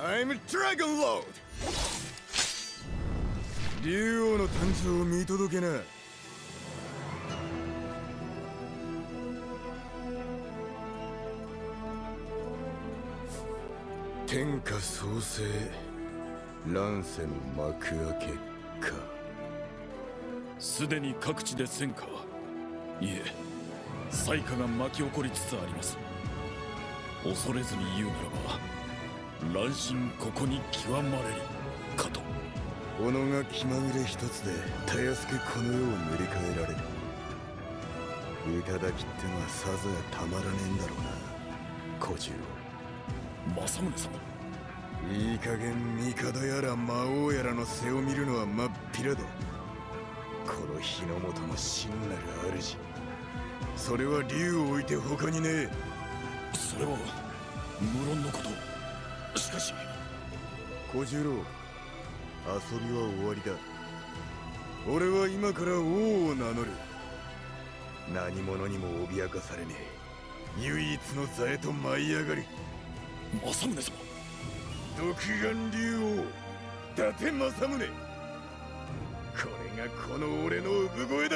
I'm Dragon Lord! 竜王の誕生を見届けな。天下創生、乱世の幕開けか。すでに各地で戦火、いえ災禍が巻き起こりつつあります。恐れずに言うならば、乱心ここに極まれりかと。己が気まぐれ一つでたやすくこの世を塗り替えられる。頂きってのはさぞやたまらねえんだろうな、小十郎。政宗様、いい加減帝やら魔王やらの背を見るのは真っ平だ。この日の本の真なる主、それは竜を置いて他にねえ。それは無論のこと。しかし小十郎、遊びは終わりだ。俺は今から王を名乗る。何者にも脅かされねえ唯一の座へと舞い上がる。政宗様、独眼竜王伊達政宗、これがこの俺の産声だ。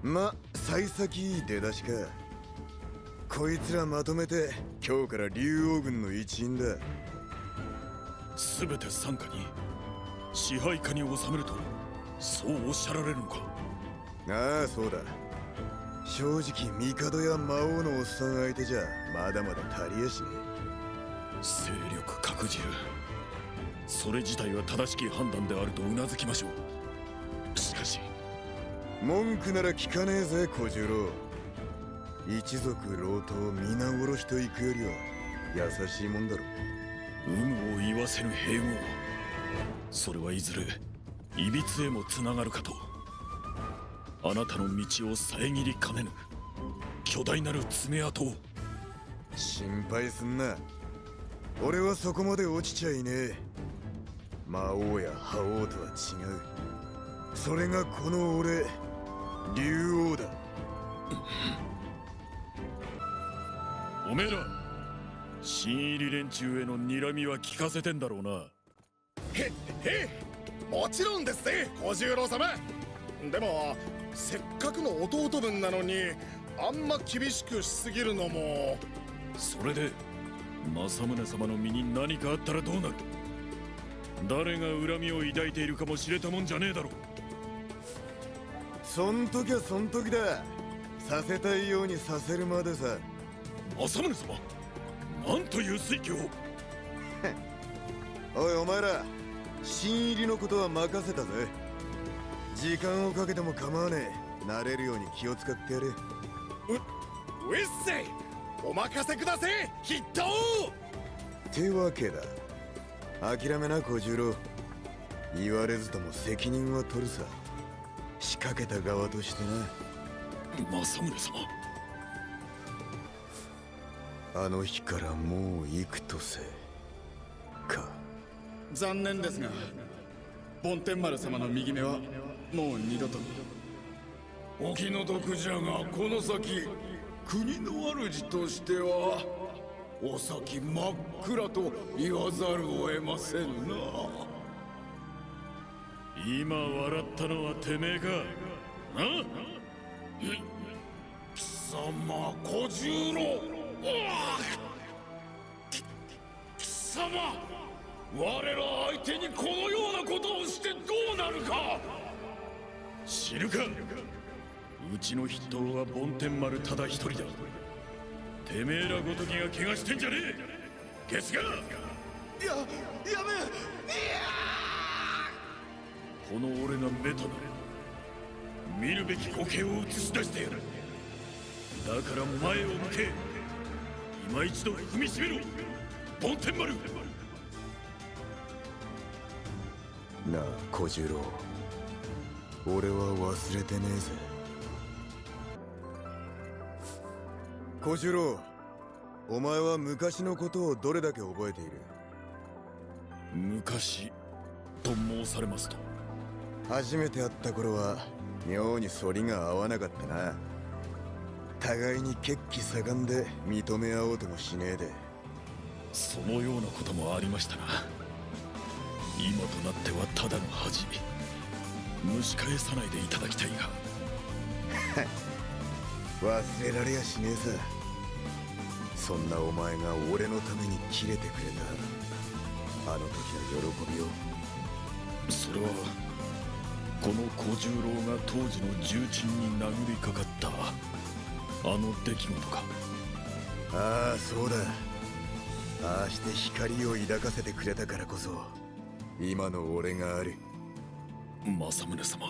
ま、幸先いい出だしか。こいつらまとめて今日から竜王軍の一員だ。全て傘下に支配下に収めるとそうおっしゃられるのか。ああ、そうだ。正直帝や魔王のおっさん相手じゃまだまだ足りやしねえ。勢力拡充、それ自体は正しき判断であるとうなずきましょう。しかし文句なら聞かねえぜ小十郎。一族老頭皆殺しと行くよりは優しいもんだろ。有無を言わせぬ併合、それはいずれいびつへもつながるかと。あなたの道を遮りかねぬ巨大なる爪痕を。心配すんな。俺はそこまで落ちちゃいねえ。魔王や覇王とは違う。それがこの俺、竜王だ。おめえら新入り連中への睨みは聞かせてんだろうな。へもちろんですぜ、小十郎様。でもせっかくの弟分なのにあんま厳しくしすぎるのも。それで政宗様の身に何かあったらどうなる。誰が恨みを抱いているかも知れたもんじゃねえだろう。そん時はそん時だ。させたいようにさせるまでさ。政宗様、なんという推挙を。おいお前ら、新入りのことは任せたぜ。時間をかけても構わねえ。慣れるように気を使ってやれ。うっせい、お任せくだせえ筆頭。ってわけだ。諦めな小十郎。言われずとも責任は取るさ。仕掛けた側としてな。政宗様、あの日からもう幾とせか。残念ですが梵天丸様の右目はもう二度と。お気の毒じゃが、この先国の主としてはお先真っ暗と言わざるを得ませんな。今笑ったのはてめえか。な貴様小十郎、貴様、我ら相手にこのようなことをしてどうなるか。知るか。うちの筆頭は梵天丸ただ一人だ。てめえらごときが怪我してんじゃねえ。ゲスがやめ。この俺が目となれ見るべき光景を映し出してやる。だから前を向け。今一度踏みしめろ梵天丸。なあ小十郎、俺は忘れてねえぜ。小十郎、お前は昔のことをどれだけ覚えている？昔と申されますと。初めて会った頃は妙に反りが合わなかったな。互いに血気盛んで認め合おうともしねえで。そのようなこともありましたな。今となってはただの恥。蒸し返さないでいただきたいが。忘れられやしねえさ。そんなお前が俺のために切れてくれたあの時の喜びを。それはこの小十郎が当時の重鎮に殴りかかったあの出来事か。ああ、そうだ。ああして光を抱かせてくれたからこそ今の俺がある。政宗様、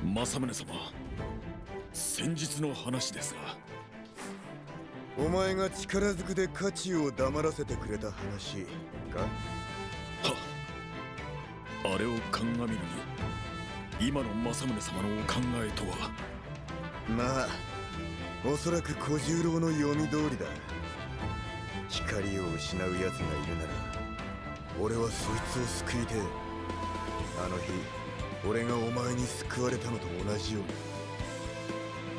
政宗様、先日の話ですが。お前が力ずくで価値を黙らせてくれた話か。あれを鑑みるに今の政宗様のお考えとは。まあおそらく小十郎の読み通りだ。光を失う奴がいるなら俺はそいつを救いてえ。あの日俺がお前に救われたのと同じように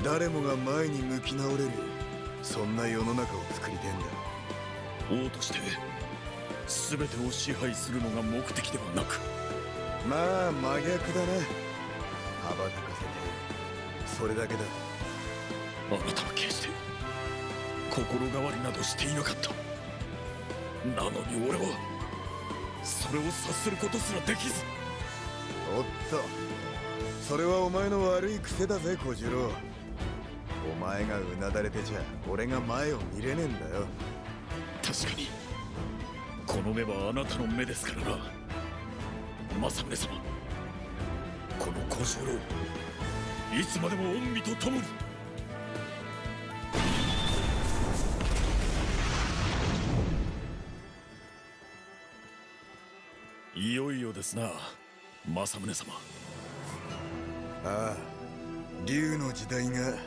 誰もが前に向き直れる、そんな世の中を作りてえんだ。王として全てを支配するのが目的ではなく。まあ真逆だな。羽ばたかせてそれだけだ。あなたは決して心変わりなどしていなかった。なのに俺はそれを察することすらできず。おっと、それはお前の悪い癖だぜ小十郎。お前がうなだれてちゃ俺が前を見れねえんだよ。確かにこの目はあなたの目ですからな、政宗様。この小十郎いつまでも御身と共に。いよいよですな、政宗様。ああ、竜の時代が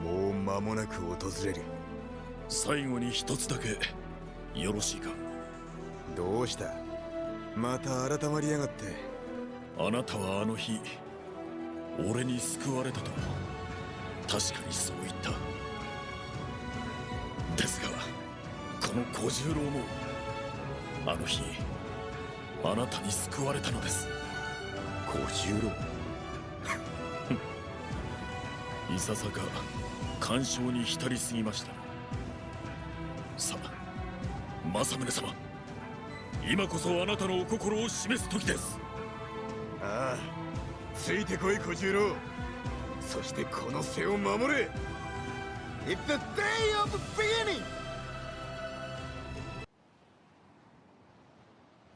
もう間もなく訪れる。最後に一つだけよろしいか。どうした、また改まりやがって。あなたはあの日俺に救われたと確かにそう言った。ですがこの小十郎もあの日あなたに救われたのです。小十郎いささか感傷に浸りすぎました。さあ政宗様、今こそあなたのお心を示す時です。ああ、ついてこい小十郎。そしてこの背を守れ。 It's the day of beginning。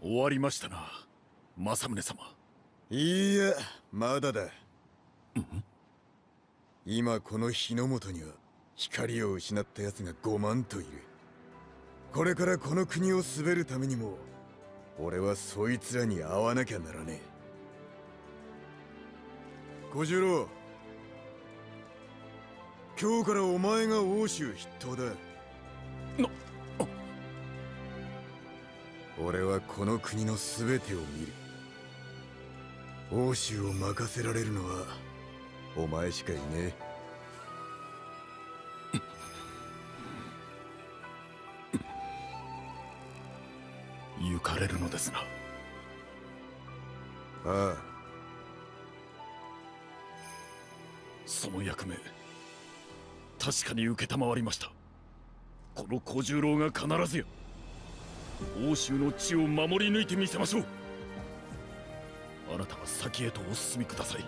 終わりましたな、政宗様。いいや、まだだ。今この日の本には光を失った奴が5万といる。これからこの国を滑るためにも俺はそいつらに会わなきゃならねえ。小十郎、今日からお前が欧州筆頭だ。俺はこの国の全てを見る。欧州を任せられるのはお前しかいねえ。行かれるのですな。ああ、その役目確かに承りました。この小十郎が必ずや欧州の地を守り抜いてみせましょう。あなたは先へとお進みください。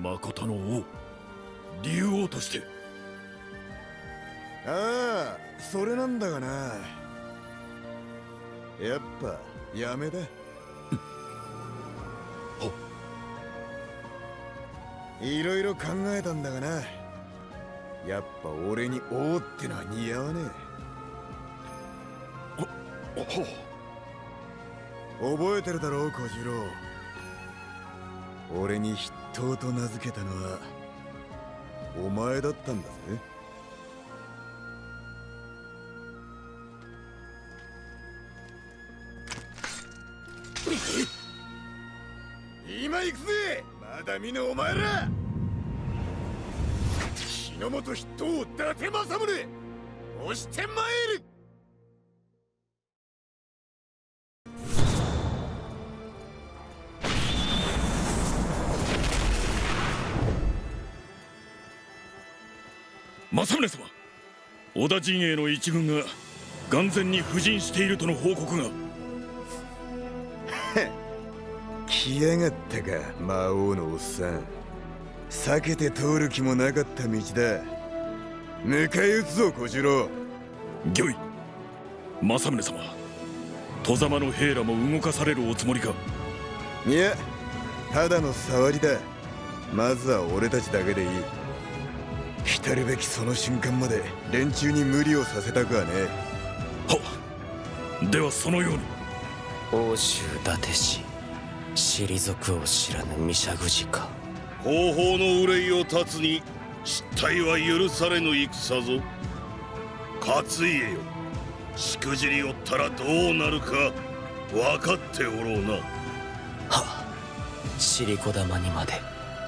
誠の王、竜王として。ああ、それなんだがな。やっぱやめだ。いろいろ考えたんだがな、やっぱ俺に王ってのは似合わねえ。覚えてるだろう小十郎。俺に筆頭と名付けたのはお前だったんだぜ。今行くぞ。まだ見ぬお前ら、日の本筆頭伊達政宗、押してまいる。政宗様、織田陣営の一軍が眼前に布陣しているとの報告が。来やがったか、魔王のおっさん。避けて通る気もなかった道だ。迎え撃つぞ小次郎。御意。政宗様、外様の兵らも動かされるおつもりか。いや、ただの触りだ。まずは俺たちだけでいい。来るべきその瞬間まで連中に無理をさせたくはねえ。はっ、ではそのように。欧州伊達氏、退くを知らぬ未釈寺か。後方の憂いを断つに失態は許されぬ戦ぞ。勝家よ、しくじりおったらどうなるか分かっておろうな。はっ、尻子玉にまで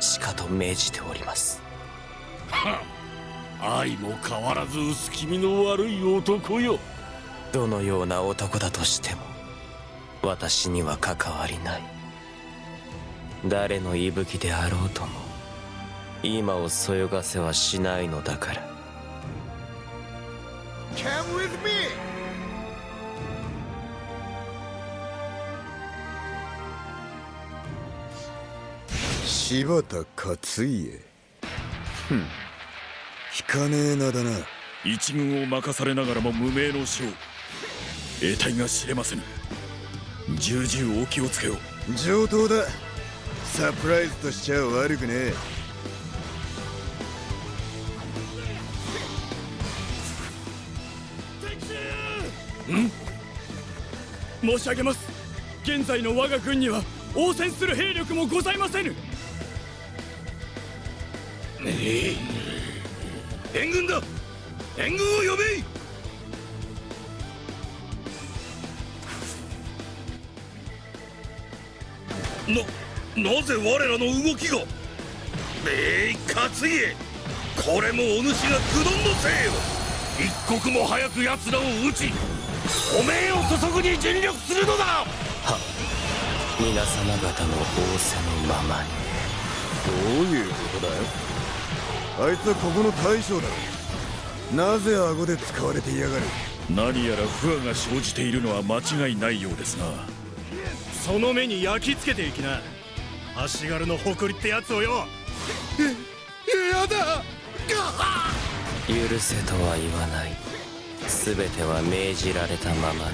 しかと命じております。はっ、愛も変わらず薄気味の悪い男よ。どのような男だとしても私には関わりない。誰の息吹であろうとも今をそよがせはしないのだから。 Come with me! 柴田勝家。引かねえ名だな。一軍を任されながらも無名の将、得体が知れませぬ。重々お気をつけよ。上等だ。サプライズとしちゃ悪くねえ。申し上げます。現在の我が軍には応戦する兵力もございませぬ。援軍だ、援軍を呼べ。なぜ我らの動きが。勝家、これもお主が愚鈍のせいよ。一刻も早く奴らを討ち汚名を注ぐに尽力するのだ。はっ、皆様方の仰せのままに。どういうことだよ。あいつはここの大将だ。なぜ顎で使われていやがる。何やら不和が生じているのは間違いないようですな。その目に焼き付けていきな。足軽の誇りってやつをよ。やだ。許せとは言わない。全ては命じられたままに。まる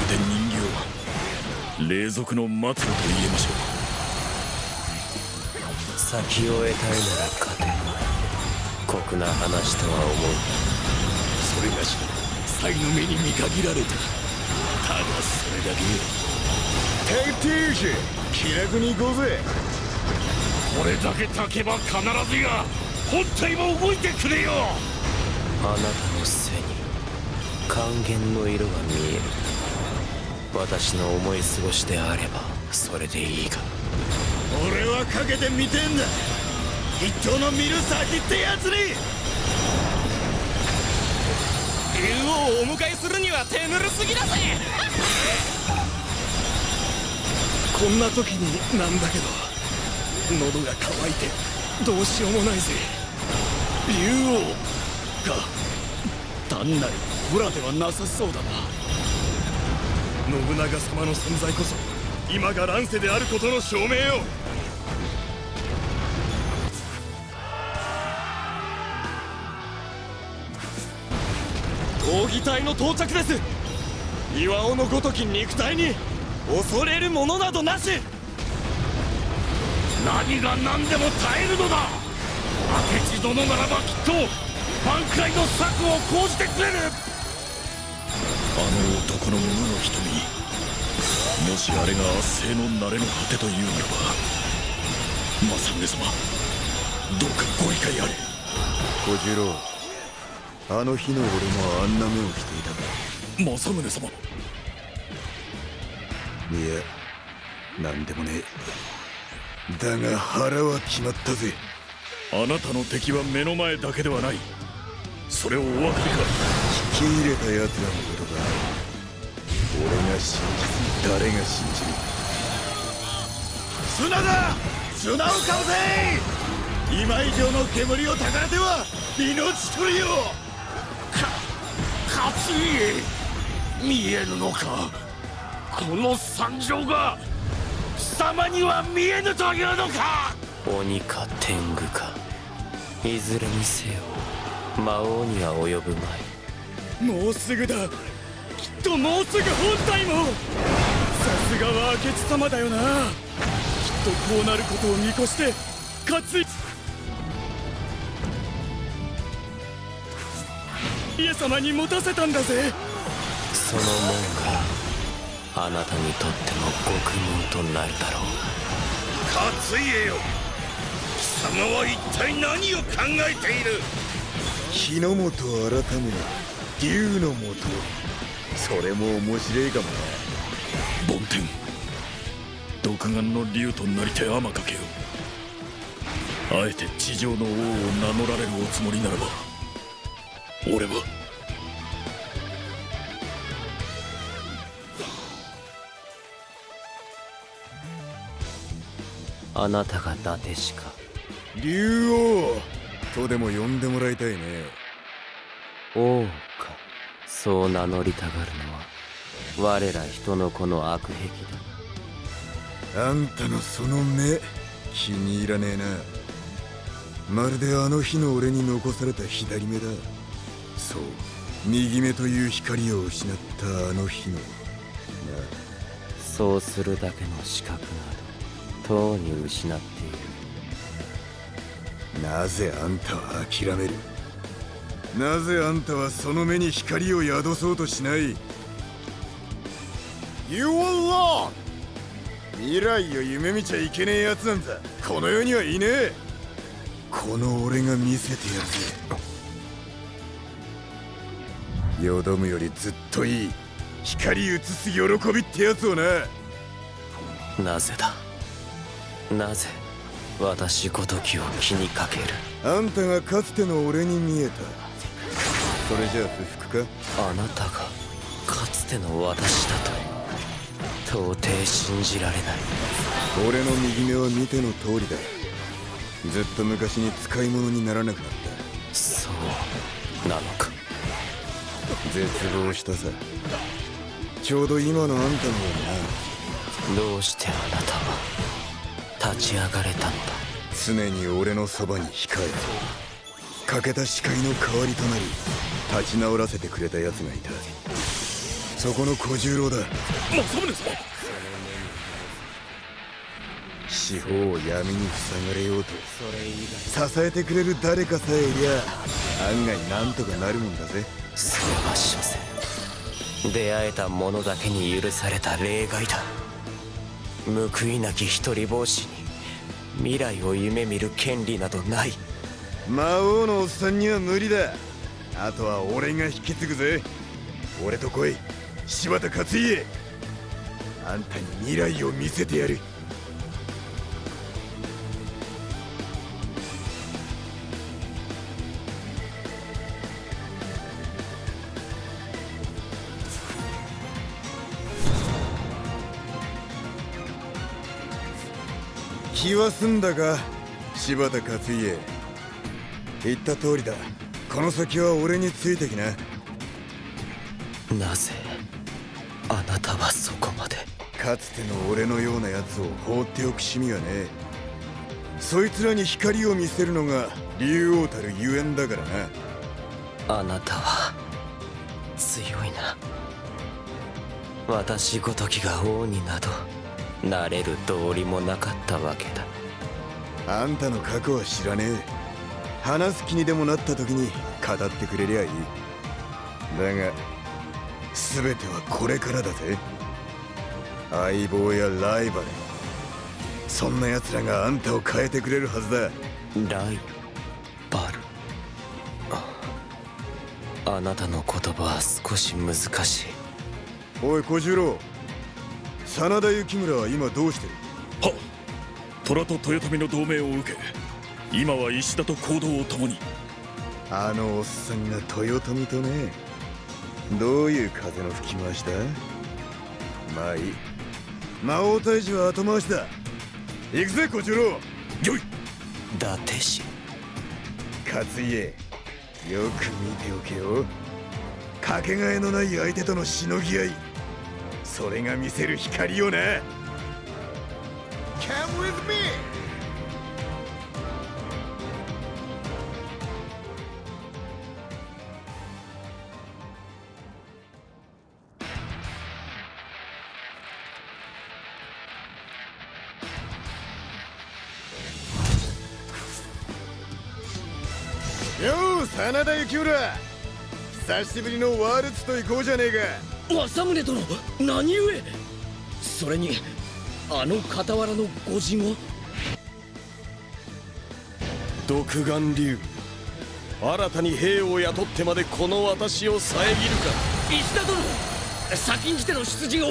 で人形、霊族の末路と言えましょう。先を得たいなら勝て。酷な話とは思う。それがし才の目に見限られた。ただそれだけよ。徹底し気楽に行こうぜ。これだけ炊けば必ずや本体も動いてくれよ。あなたの背に還元の色が見える。私の思い過ごしであればそれでいいが。俺はかけてみてんだ。一等の見る先ってやつに。竜王をお迎えするには手ぬるすぎだぜ。こんな時になんだけど喉が渇いてどうしようもないぜ。竜王か。単なるホラではなさそうだな。信長様の存在こそ今が乱世であることの証明よ。闘技隊の到着です。岩尾のごとき肉体に恐れるものなどなし。何が何でも耐えるのだ。明智殿ならばきっと挽回の策を講じてくれる。あの男の無の瞳、もしあれが圧政の慣れの果てというならば、政宗様、どうかご理解あれ。小次郎、あの日の俺もあんな目をしていたか。政宗様、いや、なんでもねえ。だが腹は決まったぜ。あなたの敵は目の前だけではない。それをお分かりか。聞き入れた奴らのことだ。俺が信じず誰が信じる。砂だ、砂をかぶせ。今以上の煙をたかれては命取りよ。勝家、見えぬのか。この惨状が貴様には見えぬというのか。鬼か天狗か、いずれにせよ魔王には及ぶまい。もうすぐだ。きっともうすぐ本体も。さすがは明智様だよな。きっとこうなることを見越して勝家様に持たせたんだぜ。その門があなたにとっての獄門となるだろう。勝家よ、貴様は一体何を考えている。日の本改め竜の本、それも面白いかもな。梵天、独眼の竜となりて天かけよ。あえて地上の王を名乗られるおつもりならば、俺はあなたが伊達しか。竜王とでも呼んでもらいたいね。王か、そう名乗りたがるのは我ら人の子の悪癖だ。あんたのその目気に入らねえな。まるであの日の俺に残された左目だ。そう、右目という光を失ったあの日のな。そうするだけの資格などとうに失っている。なぜあんたは諦める。なぜあんたはその目に光を宿そうとしない。 You are wrong。 未来を夢見ちゃいけねえやつなんざこの世にはいねえ。この俺が見せてやるぜ。よどむよりずっといい光映す喜びってやつをな。なぜだ、なぜ私ごときを気にかける。あんたがかつての俺に見えた。それじゃあ不服か。あなたがかつての私だと到底信じられない。俺の右目は見ての通りだ。ずっと昔に使い物にならなくなった。そうなのか。絶望したさ。ちょうど今のあんたのような。どうしてあなたは立ち上がれたんだ。常に俺のそばに控え欠けた視界の代わりとなり立ち直らせてくれた奴がいた。そこの小十郎だ。政宗様。四方を闇に塞がれようと支えてくれる誰かさえいりゃ案外なんとかなるもんだぜ。それは所詮出会えた者だけに許された例外だ。報いなき一人帽子に未来を夢見る権利などない。魔王のおっさんには無理だ。あとは俺が引き継ぐぜ。俺と来い、柴田勝家。あんたに未来を見せてやる。気は済んだか、柴田勝家。言った通りだ。この先は俺についてきな。なぜあなたはそこまで。かつての俺のような奴を放っておく趣味はねえ。そいつらに光を見せるのが竜王たるゆえんだからな。あなたは強いな。私ごときが王になどなれる道理もなかったわけだ。あんたの過去は知らねえ。話す気にでもなった時に語ってくれりゃいい。だが全てはこれからだぜ。相棒やライバル、そんな奴らがあんたを変えてくれるはずだ。ライバル。あなたの言葉は少し難しい。おい小十郎、真田幸村は今どうしてる？はっ、虎と豊臣の同盟を受け、今は石田と行動を共に。あのおっさんが豊臣とね。どういう風の吹き回しだ？まあいい。魔王退治は後回しだ。行くぜ小十郎。よい。伊達氏。勝家、よく見ておけよ。かけがえのない相手とのしのぎ合い、それが見せる光よな。 Come with me! よう真田幸村、久しぶりのワルツと行こうじゃねえか。政宗殿、何故？それにあの傍らの御仁は？独眼竜、新たに兵を雇ってまでこの私を遮るか。石田殿、先んじての出陣を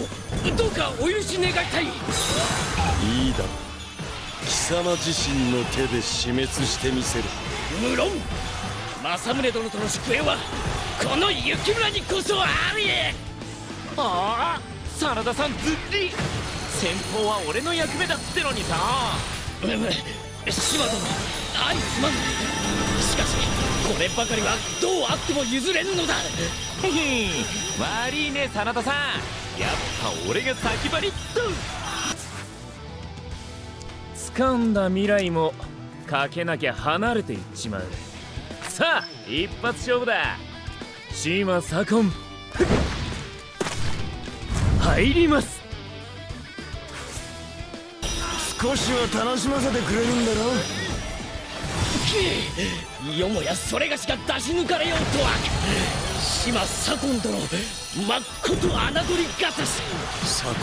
どうかお許し願いたい。いいだろう、貴様自身の手で死滅してみせる。無論政宗殿との宿営はこの雪村にこそあり。ああ、真田さんずっり先方は俺の役目だってのにさ。島殿、相すまぬ。しかしこればかりはどうあっても譲れぬのだ。悪いね真田さん、やっぱ俺が先張りっと。掴んだ未来もかけなきゃ離れていっちまう。さあ一発勝負だ。島左近入ります。少しは楽しませてくれるんだろ。よもやそれがしか出し抜かれようとは。島左近殿、まっこと侮りがたし。左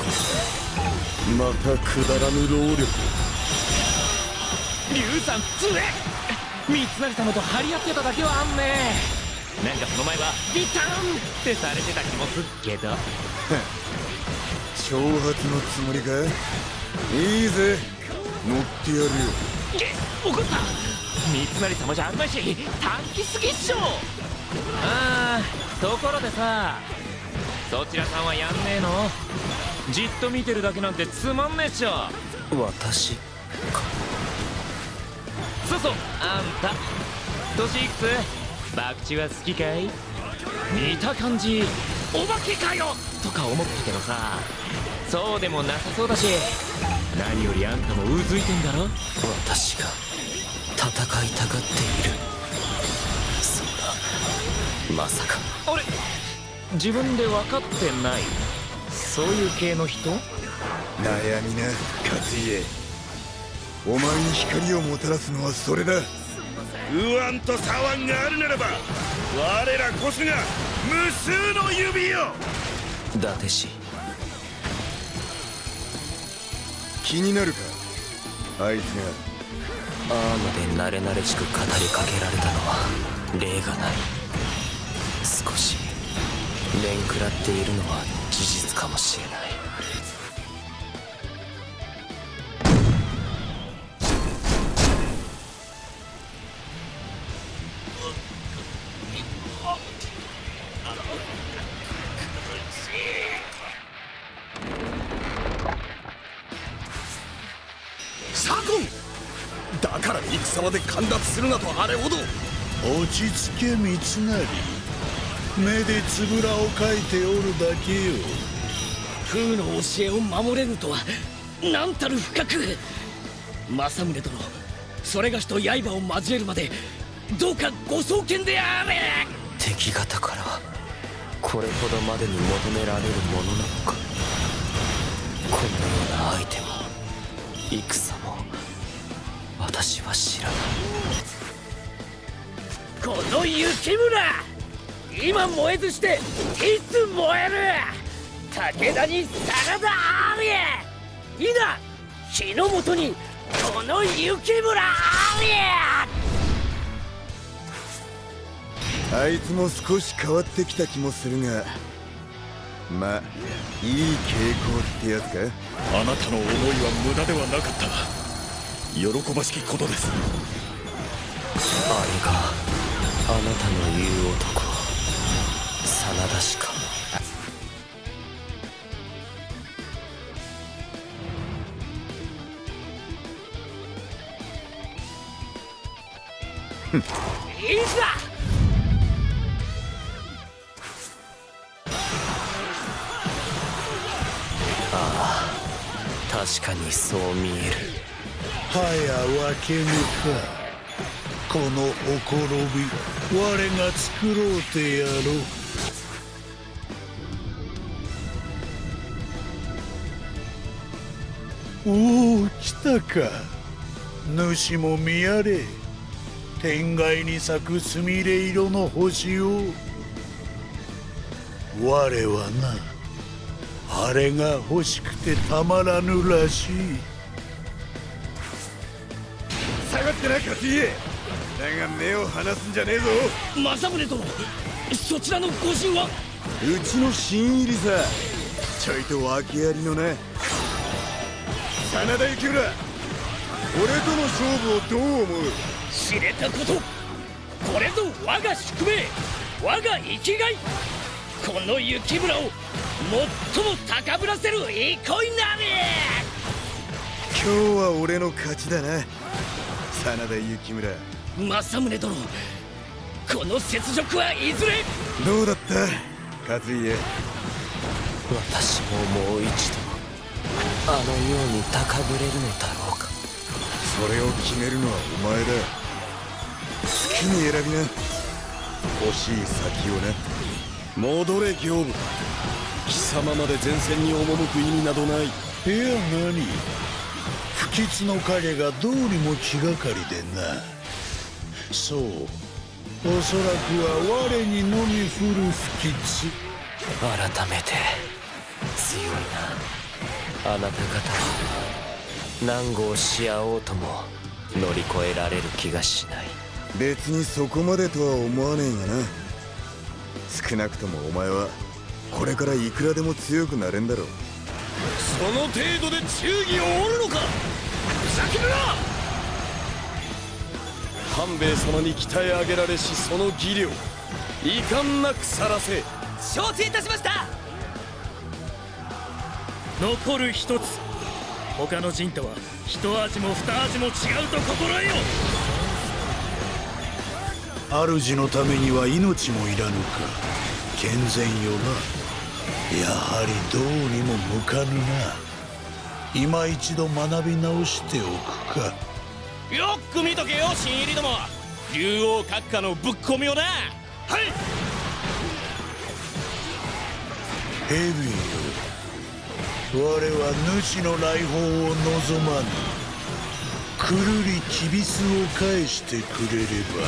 近、またくだらぬ労力。龍さんつえ、三成様と張り合ってただけはあんね。なんかその前はビターンってされてた気もすっけど。挑発のつもりか？いいぜ、乗ってやるよ。怒った。三成様じゃあるまいし短気すぎっしょ。ああ、ところでさ、そちらさんはやんねえの？じっと見てるだけなんてつまんねえっしょ。私か。そうそう、あんた年いくつ？博打は好きかい？見た感じお化けかよとか思ったけどさ、そうでもなさそうだし、何よりあんたもうずいてんだろ。私が戦いたがっている。そんな、まさか。俺自分で分かってない、そういう系の人？悩みな勝家、お前に光をもたらすのはそれだ。ウワンとサワンがあるならば、我らこそが無数の指よ。伊達氏、気になるか、あいつが。アームで慣れ慣れしく語りかけられたのは例がない。少し面食らっているのは事実かもしれない。だから戦場で陥落するなとあれほど。落ち着け三成、目でつぶらをかいておるだけよ。風の教えを守れぬとは何たる不覚。政宗殿、それがしと刃を交えるまでどうかご双剣であれ。敵方からこれほどまでに求められるものなのか。このような相手も戦も私は知らない。この雪村、今燃えずしていつ燃える。武田に真田あり。いざ日の本にこの雪村あり。あいつも少し変わってきた気もするが、まあいい傾向ってやつか。あなたの思いは無駄ではなかった。喜ばしきことです。あれがあなたの言う男、真田氏か。いざ確かにそう見える。はや分けぬか。このほころび我が作ろうてやろう。おお、来たか。主も見やれ。天外に咲くすみれ色の星を。我はな、あれが欲しくてたまらぬらしい。下がってな勝家。だが目を離すんじゃねえぞ。政宗殿、そちらのご陣は。うちの新入りさ。ちょいと訳ありのな真田幸村。俺との勝負をどう思う。知れたこと。これぞ我が宿命、我が生きがい。この雪村を最も高ぶらせる憩いなれ。今日は俺の勝ちだな、真田幸村。政宗殿、この雪辱はいずれ。どうだった勝家。私ももう一度あのように高ぶれるのだろうか。それを決めるのはお前だ。好きに選びな、欲しい先をな。戻れ刑部。貴様まで前線に赴く意味などない。いや何、不吉の影がどうにも気がかりでな。そう、おそらくは我にのみ降る不吉。改めて強いな。あなた方は何号し合おうとも乗り越えられる気がしない。別にそこまでとは思わねえがな。少なくともお前はこれからいくらでも強くなれんだろう。その程度で忠義を折るのか。ふざけるな。半兵衛様に鍛え上げられしその技量、遺憾なくさらせ。承知いたしました。残る一つ。他の陣とは一味も二味も違うと心得よ。主のためには命もいらぬか。健全よな。やはりどうにも向かぬな。今一度学び直しておくか。よっく見とけよ新入りども。竜王閣下のぶっ込みをな。はい。ヘビーよ、我は主の来訪を望まぬ。くるりきびすを返してくれれば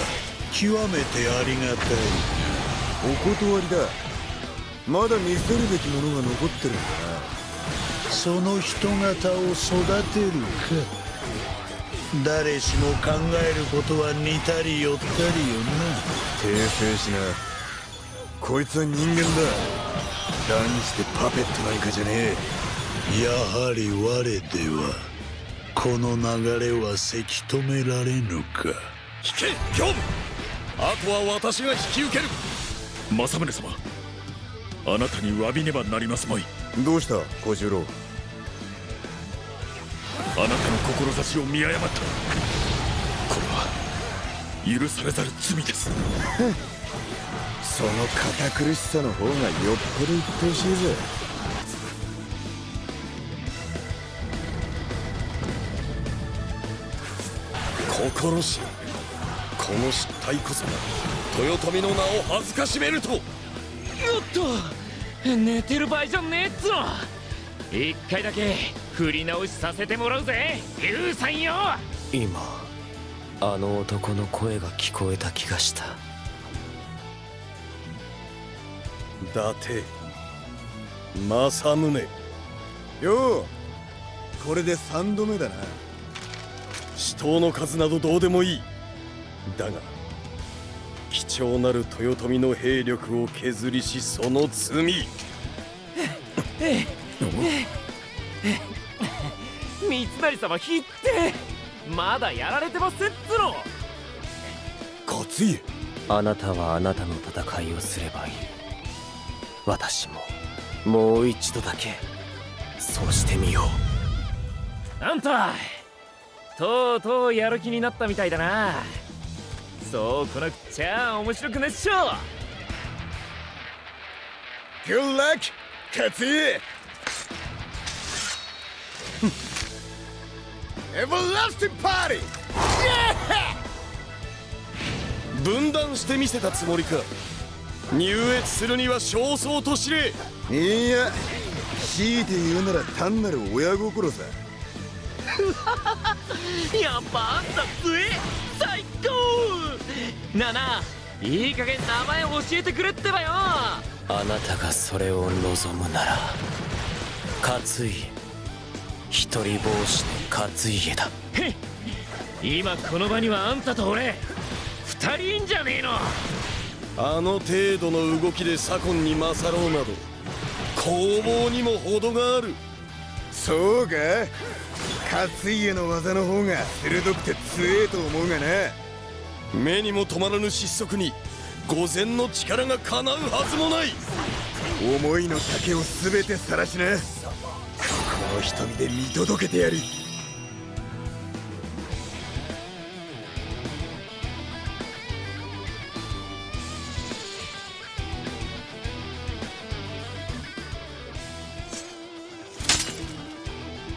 極めてありがたい。お断りだ。まだ見せるべきものが残ってるんだな。その人型を育てるか。誰しも考えることは似たり寄ったりよな。訂正しな。こいつは人間だ。断じてパペットなんかじゃねえ。やはり我ではこの流れはせき止められぬか。引け兵部。あとは私が引き受ける。政宗様、あなたに詫びねばなりますまい。どうした小十郎。あなたの志を見誤った。これは許されざる罪です。その堅苦しさの方がよっぽど鬱陶しいぜ。心し、この失態こそが豊臣の名を恥ずかしめると。よっと、寝てる場合じゃねえっつの。一回だけ振り直しさせてもらうぜ龍さんよ。今あの男の声が聞こえた気がした。伊達政宗よう、これで3度目だな。死闘の数などどうでもいい。だが貴重なる豊臣の兵力を削りしその罪。三成様ひってまだやられてませんっつの。勝家、あなたはあなたの戦いをすればいい。私ももう一度だけそうしてみよう。あんたとうとうやる気になったみたいだな。そうこなくっちゃ面白くねっしょ。Good luck 勝家。エバーラスティングパーティー。分断してみせたつもりか。入越するには焦燥と知れ。いや、強いて言うなら単なる親心さ。やっぱあんた強え。最高。なあなあ、いい加減名前教えてくれってばよ。う。あなたがそれを望むなら勝家、一人帽子の勝家だ。へっ、今この場にはあんたと俺二人いんじゃねえの。あの程度の動きで左近に勝ろうなど攻防にも程がある。そうか、勝家の技の方が鋭くて強えと思うがな。目にも止まらぬ失速に御前の力が叶うはずもない。思いの丈を全て晒しな。この瞳で見届けてやる。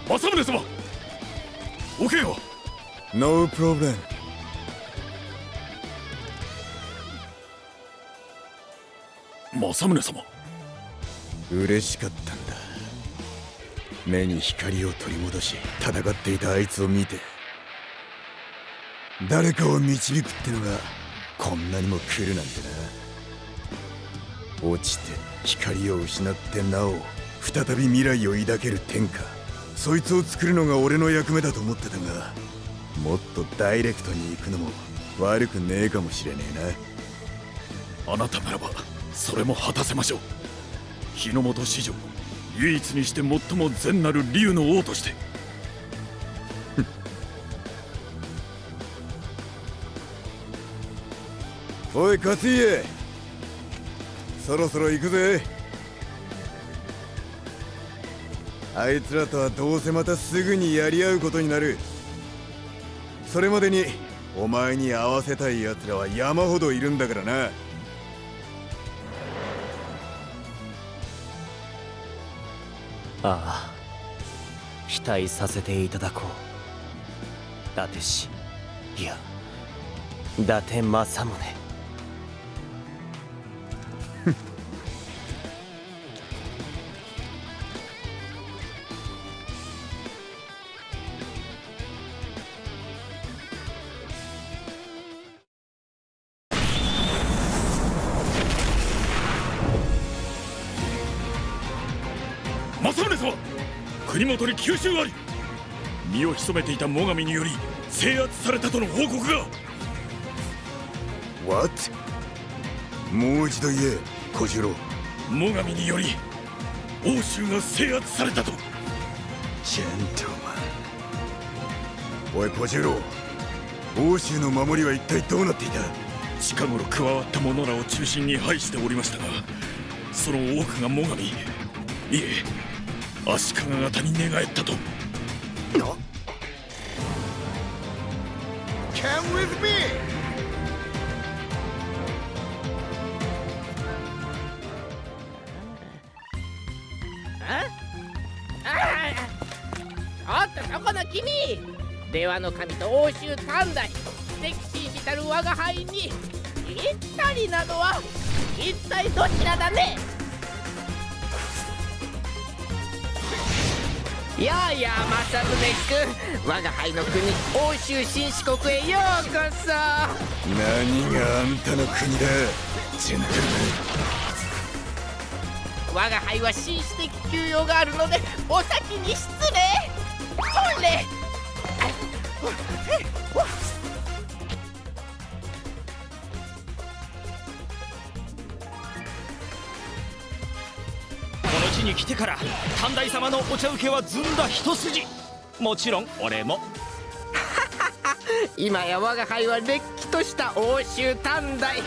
政宗様、おけよ。 No problem。 政宗様、嬉しかったんだ。目に光を取り戻し戦っていたあいつを見て、誰かを導くってのがこんなにも来るなんてな。落ちて光を失ってなお再び未来を抱ける天下、そいつを作るのが俺の役目だと思ってたが、もっとダイレクトに行くのも悪くねえかもしれねえな。あなたならばそれも果たせましょう。日の本史上唯一にして最も善なる竜の王として。おい勝家、そろそろ行くぜ。あいつらとはどうせまたすぐにやり合うことになる。それまでにお前に会わせたい奴らは山ほどいるんだからな。ああ、期待させていただこう。伊達氏、いや伊達政宗。政宗様、国元に急襲あり。身を潜めていた最上により制圧されたとの報告が。 What？ もう一度言え小次郎。最上により欧州が制圧されたと。ジェントルマン。おい小次郎、欧州の守りは一体どうなっていた？近頃加わった者らを中心に配しておりましたが、その多くが最上、いえ足利方に寝返ったと。 Come with me！ おっとそこの君、出羽の神と欧州短大、敵信じたる我が輩に行ったりなどは一体どちらだね。やあやあ政宗君、我が輩の国欧州新四国へようこそ。何があんたの国だジェントルマン。我が輩は紳士的休養があるのでお先に失礼。ほれこの地に来てから短大様のお茶受けはずんだ一筋。もちろん俺も。今や我が輩はれっきとした欧州短大。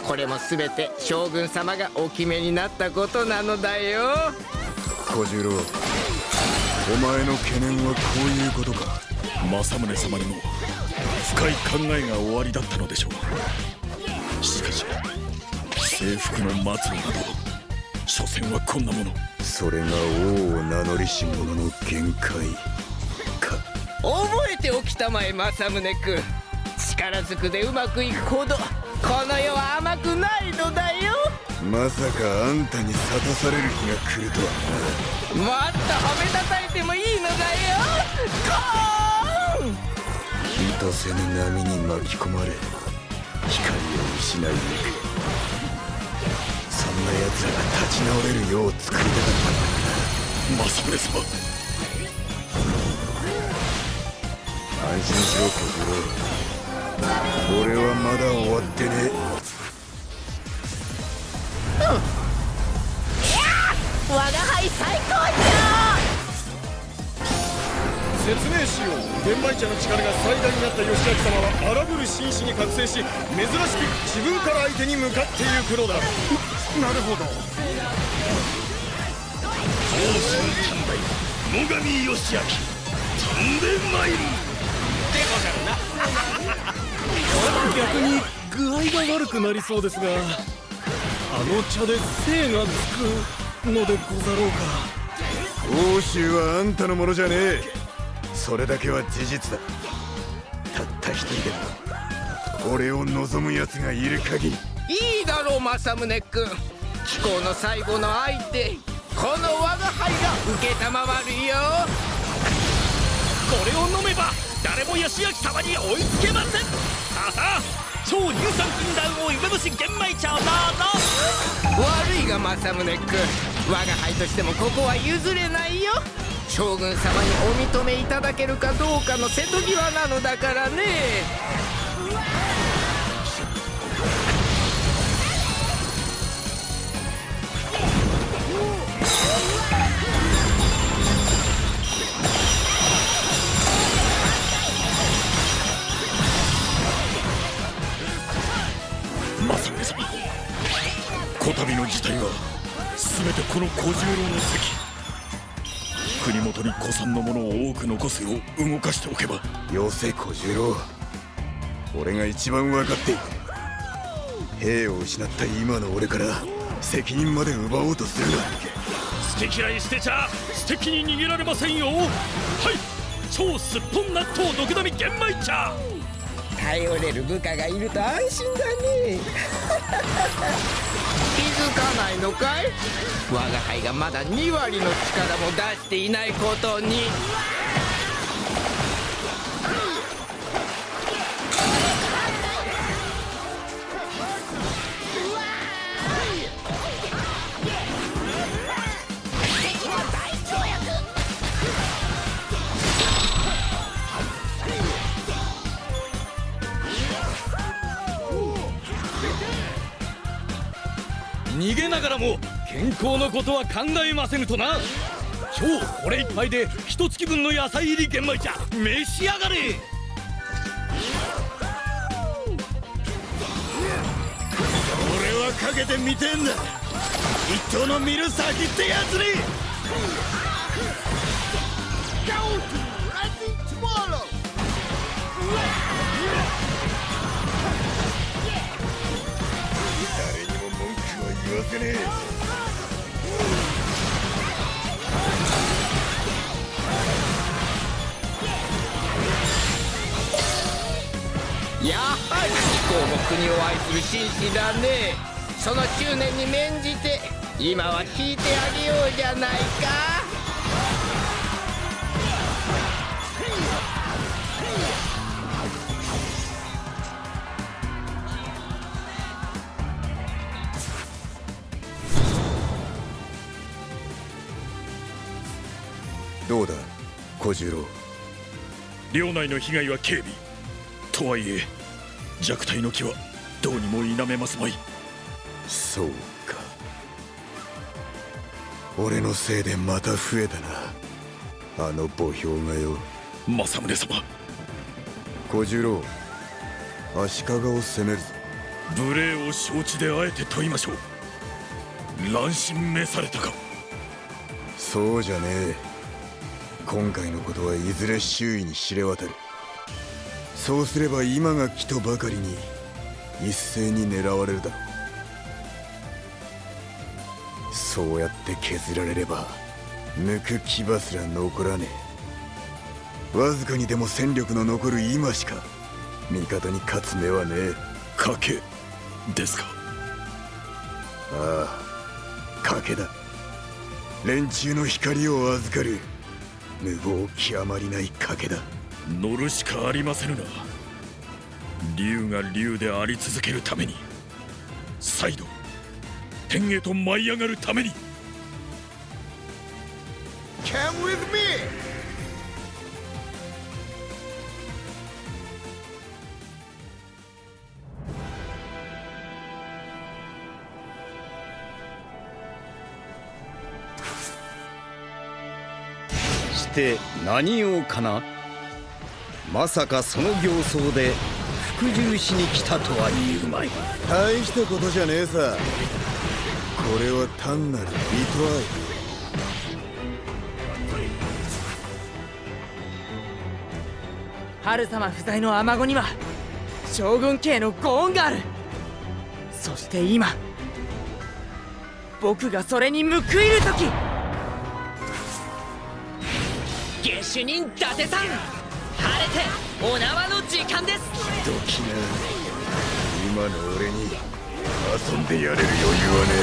これも全て将軍様がお決めになったことなのだよ。小十郎、お前の懸念はこういうことか。政宗様にも深い考えがおありだったのでしょう。しかし征服の末路など所詮はこんなもの。それが王を名乗りし者の限界か。覚えておきたまえ政宗君。力ずくでうまくいくほどこの世は甘くないのだよ。まさかあんたに諭される日が来るとはもっと褒めたたえてもいいのだよ。ゴーン。意図せぬ波に巻き込まれ光を失いゆく。そんな奴らが立ち直れる世を作りたかった。政宗様、安心しろ小十郎、俺はまだ終わってねえ。我が輩最高じゃ。説明しよう。玄米茶の力が最大になった義明様は荒ぶる紳士に覚醒し、珍しく自分から相手に向かっていくのだ。なるほど。欧州短大野上義明飛んでまいるでござるな。逆に具合が悪くなりそうですが、あの茶で精がつくのでござろうか。欧州はあんたのものじゃねえ。それだけは事実だ。たった一人でも俺を望む奴がいる限り。いいだろう政宗君。貴公の最後の相手、この我が輩が受けたまわるよ。これを飲めば誰も義明様に追いつけません。さあさあ、超乳酸菌ダウンを夢虫玄米茶をどうぞ。悪いが政宗君、我が輩としてもここは譲れないよ。将軍様にお認めいただけるかどうかの瀬戸際なのだからね。政宗様、こたびの事態は全てこの小十郎の責。国元に古参の者を多く残すよう動かしておけば。よせ小十郎、俺が一番分かっている。兵を失った今の俺から責任まで奪おうとするな。好き嫌いしてちゃ素敵に逃げられませんよ。はい、超すっぽん納豆毒ダミ玄米茶。頼れる部下がいると安心だね。気づかないのかい。我が輩がまだ2割の力も出していないことに。逃げながらも健康のことは考えませぬとな。今日これ一杯で一月分の野菜入り玄米茶召し上がれ。俺はかけてみてんだ、一頭の見る先ってやつに。誰にも文句は言わせねえ。やはり貴公も国を愛する紳士だね。その執念に免じて今は聞いてあげようじゃないか。どうだ小十郎。領内の被害は軽微とはいえ弱体の気はどうにも否めますまい。そうか。俺のせいでまた増えたな、あの墓標がよ。政宗様、小十郎、足利を攻めるぞ。無礼を承知であえて問いましょう。乱心召されたか。そうじゃねえ。今回のことはいずれ周囲に知れ渡る。そうすれば今が来とばかりに一斉に狙われるだろう。そうやって削られれば抜く牙すら残らねえ。わずかにでも戦力の残る今しか味方に勝つ目はねえ。賭けですか。ああ、賭けだ。連中の光を預かる無謀極まりない賭けだ。乗るしかありませぬな。竜が竜であり続けるために、再度天へと舞い上がるために。 Come with me! して何用かな。まさかその形相で服従しに来たとは言うまい。大したことじゃねえさ。これは単なる糸合い。春様不在の雨子には将軍家へのご恩がある。そして今僕がそれに報いる時、下手人伊達さん、晴れてお縄の時間です。どきな。今の俺に遊んでやれる余裕はね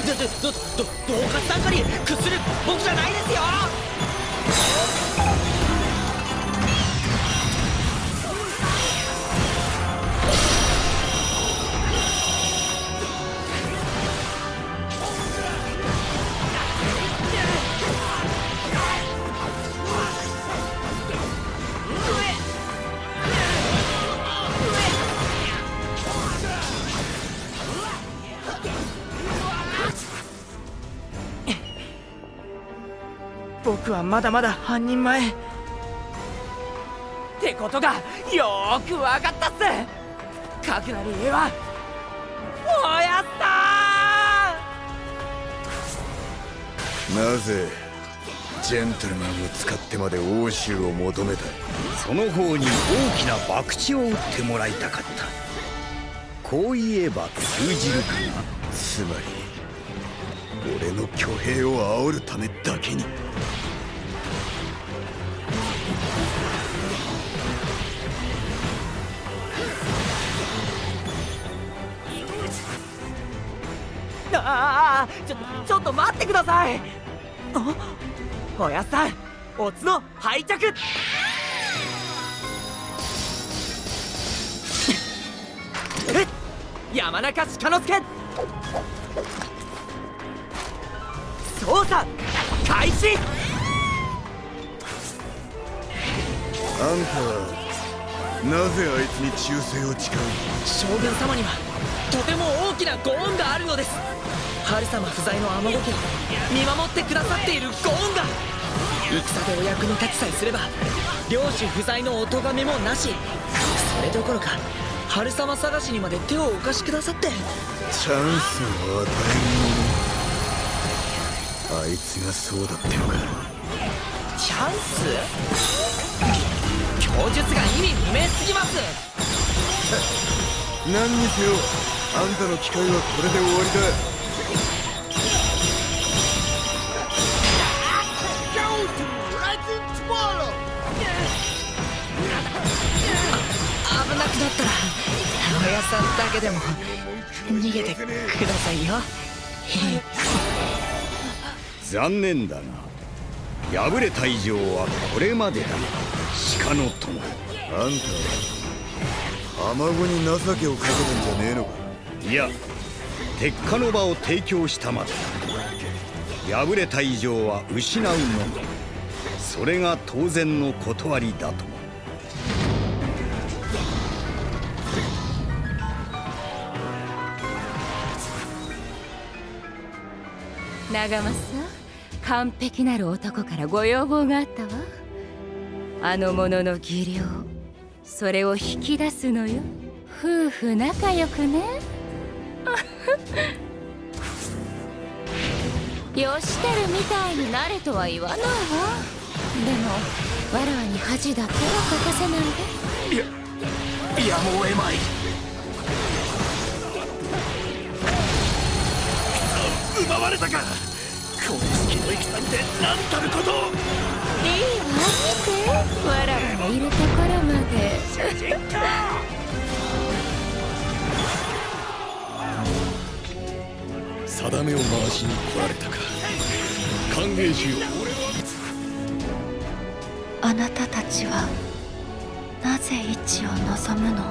恫喝なんかに屈する僕じゃないですよ。僕はまだまだ半人前ってことがよーくわかったっす。かくなる家はおやったなぜジェントルマンを使ってまで欧州を求めた。その方に大きな博打を打ってもらいたかった。こう言えば通じるかな。つまり俺の挙兵を煽るためだけに。ちょっと待ってください。おやっさん、おつの拝着。山中鹿之助、捜査開始。あんたはなぜあいつに忠誠を誓う。将軍様にはとても大きなご恩があるのです。春様不在の雨御家を見守ってくださっているご恩が。戦でお役に立ちさえすれば領主不在のお咎めもなし。それどころか春様探しにまで手をお貸しくださって。チャンスを与える者。あいつがそうだってのか。チャンス？供述が意味不明すぎます。何にせよあんたの機会はこれで終わりだ。危なくなったらおやさんだけでも逃げてくださいよ。残念だが敗れた以上はこれまでだ。鹿の友、あんたは雨子に情けをかけたんじゃねえのか。いや、鉄火の場を提供したまでだ。敗れた以上は失うのみ。それが当然の断りだとも。長政、完璧なる男からご要望があったわ。あの者の技量、それを引き出すのよ。夫婦仲良くね。よしてるみたいになれとは言わないわ。でもわらわに恥だけはかかせないで。やむを得まい。奪われたか。公式の戦って何たること。いいわ、来て。わらわのいるところまで。主人公。定めを回しに来られたか。歓迎しよう。あなたたちはなぜ一を望むの。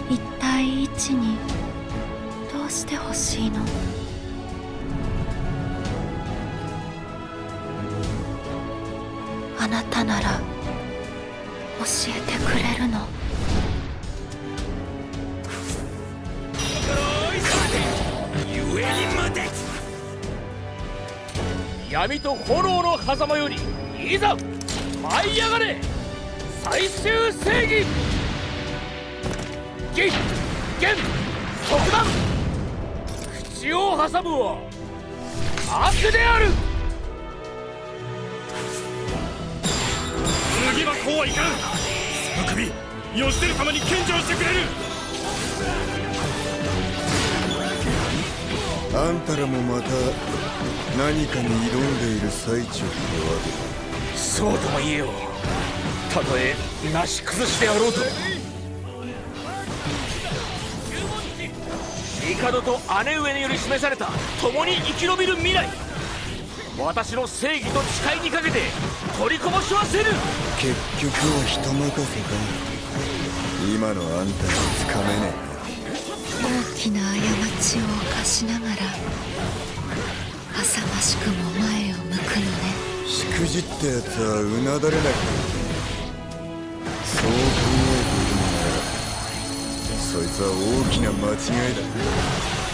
一対一にどうしてほしいの。あなたなら教えてくれるの。ゆえに待て。闇と炎の狭間よりいざ舞い上がれ。最終正義。義元即断。口を挟むは悪である。次はこうはいかん。その首義輝様に献上してくれる。あんたらもまた何かに挑んでいる最中では。そうとも言えよ。たとえなし崩しであろうと。帝と姉上により示された共に生き延びる未来。私の正義と誓いにかけて取りこぼしはせぬ。結局は人任せか。今のあんたにつかめねえ。大きな過ちを犯しながら浅ましくも前を向くのね。しくじったやつはうなだれない。そう考えているのならそいつは大きな間違いだ。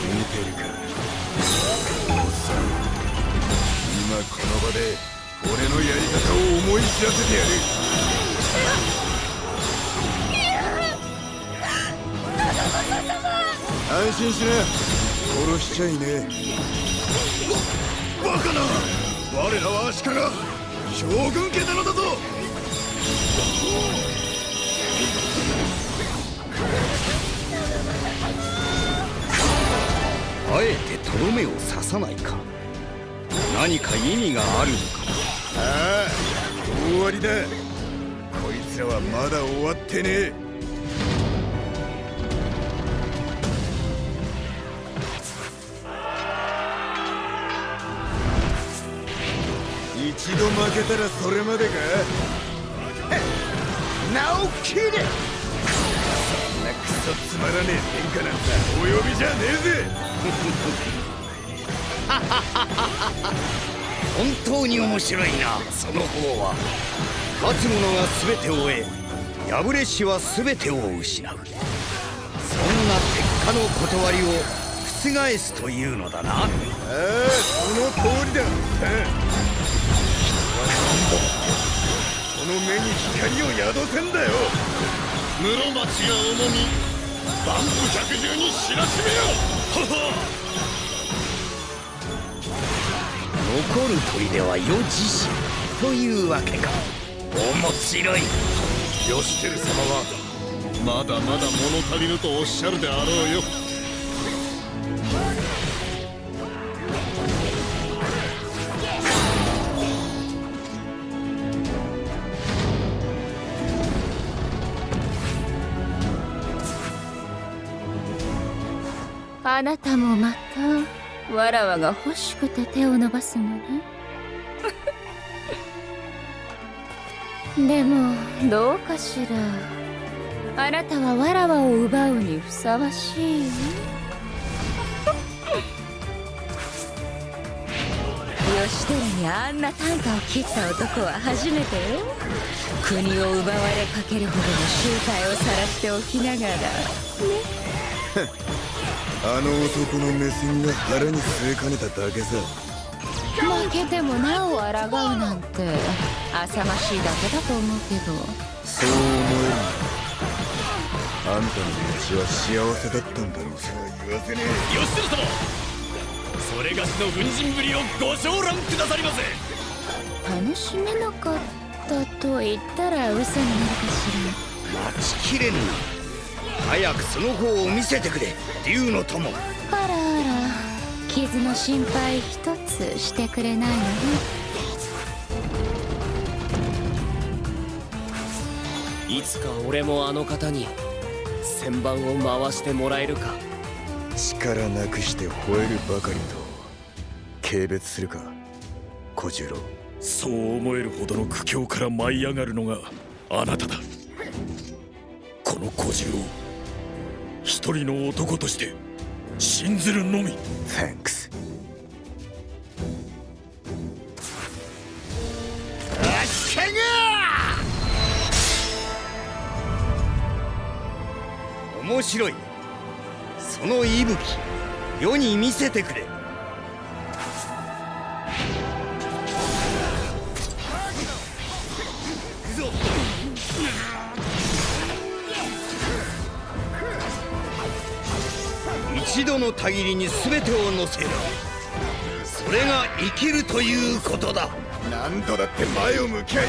見てるかおっさん。今この場で俺のやり方を思い知らせてやる。安心しな。殺しちゃいねえ。バカな。我らは足利将軍家なのだぞ。あえてとどめを刺さないか。何か意味があるのか。ああ、終わりだ。こいつらはまだ終わってねえ。一度負けたらそれまでか。名を切れ。そんなクソつまらねえ天下なんかお呼びじゃねえぜ。本当に面白いなその方は。勝つ者が全てを得、敗れしは全てを失う。そんな鉄火の断りを覆すというのだな。ああ、その通りだ。その目に光を宿せんだよ。室町が重み万夫百獣に知らしめよ。残る砦は余自身というわけか。面白い。義輝様はまだまだ物足りぬとおっしゃるであろうよ。あなたもまたわらわが欲しくて手を伸ばすのね。でもどうかしら。あなたはわらわを奪うにふさわしい。義輝にあんな短歌を切った男は初めてよ。国を奪われかけるほどの醜態を晒しておきながらね。あの男の目線が腹に据えかねただけさ。負けてもなお抗うなんて浅ましいだけだと思うけど。そう思える。あんたの道は幸せだったんだろうさ。言わせねえ。義経様、それがしの軍人ぶりをご承覧くださりませ。楽しめなかったと言ったら嘘になるかしら。待ちきれぬな。早くその方を見せてくれ、竜の友。あらあら、傷の心配一つしてくれないのね。いつか俺もあの方に旋盤を回してもらえるか。力なくして吠えるばかりと軽蔑するか、小十郎。そう思えるほどの苦境から舞い上がるのがあなただ。この小十郎、一人の男として信ずるのみ。Thanks。面白い。その息吹、世に見せてくれ。一度のたぎりに全てを乗せる。それが生きるということだ。何度だって前を向きゃいい。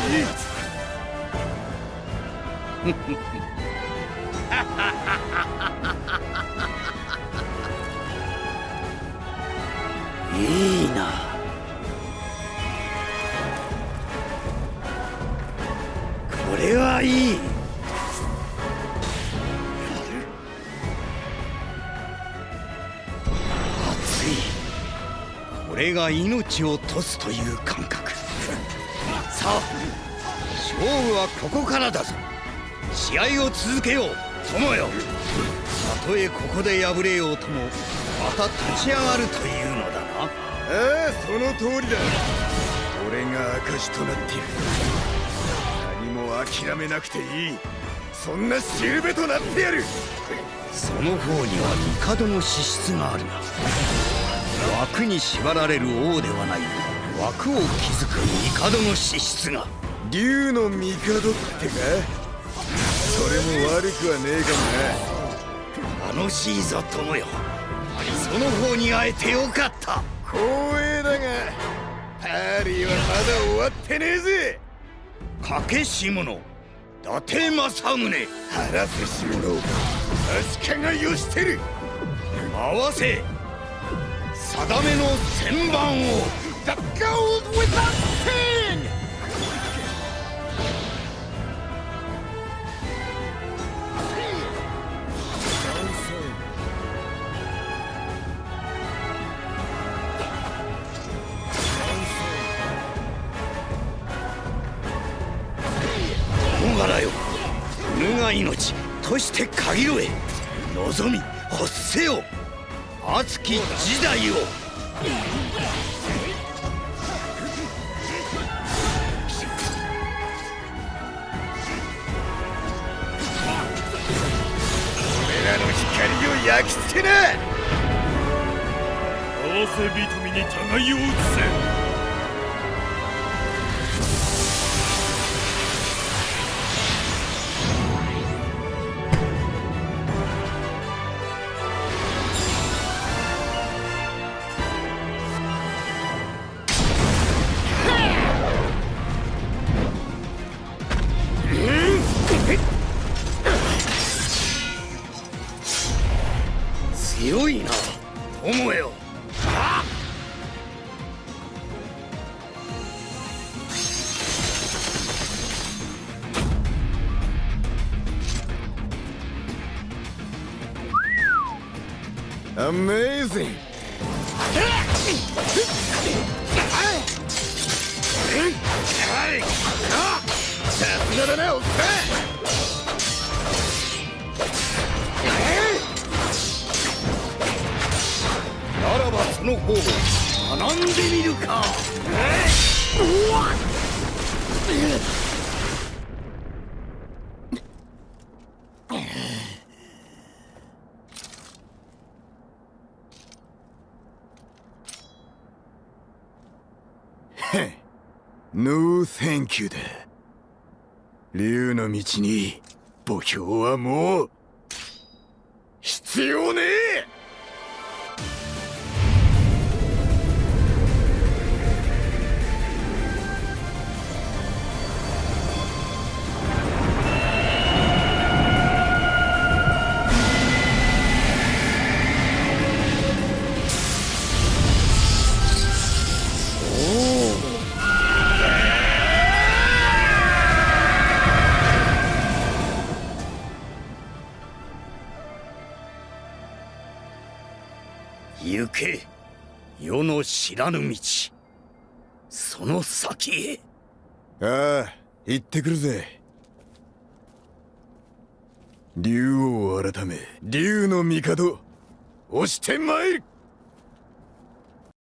いいな。これはいい。熱い。これが命を賭すという感覚。さあ、勝負はここからだぞ。試合を続けよう、友よ。たとえここで敗れようとも、また立ち上がるというのだな。ああ、その通りだ。俺が証となっている。何も諦めなくていい。そんなしるべとなってやる。その方には帝の資質があるが、枠に縛られる王ではない、枠を築く帝の資質が。竜の帝ってか。それも悪くはねえかもな。楽しいぞ友よ。その方に会えてよかった。光栄だがパーリーはまだ終わってねえぜ。賭けし者伊達政宗。腹せし者足利義輝。回せ定めの旋盤を。 The gold without pain! 野柄よ、無が命として限るえ。望み欲せよ、熱き時代を。俺らの光を焼き付けな。合わせ瞳に互いを移せ。強いな友よ。Amazing! さすがだな、おっさん。ならばその方を学んでみるか。ノーセンキューだ。竜の道に墓標はもう必要ねえ。行け、世の知らぬ道、その先へ。ああ、行ってくるぜ。竜王改め竜の帝、押してまいる。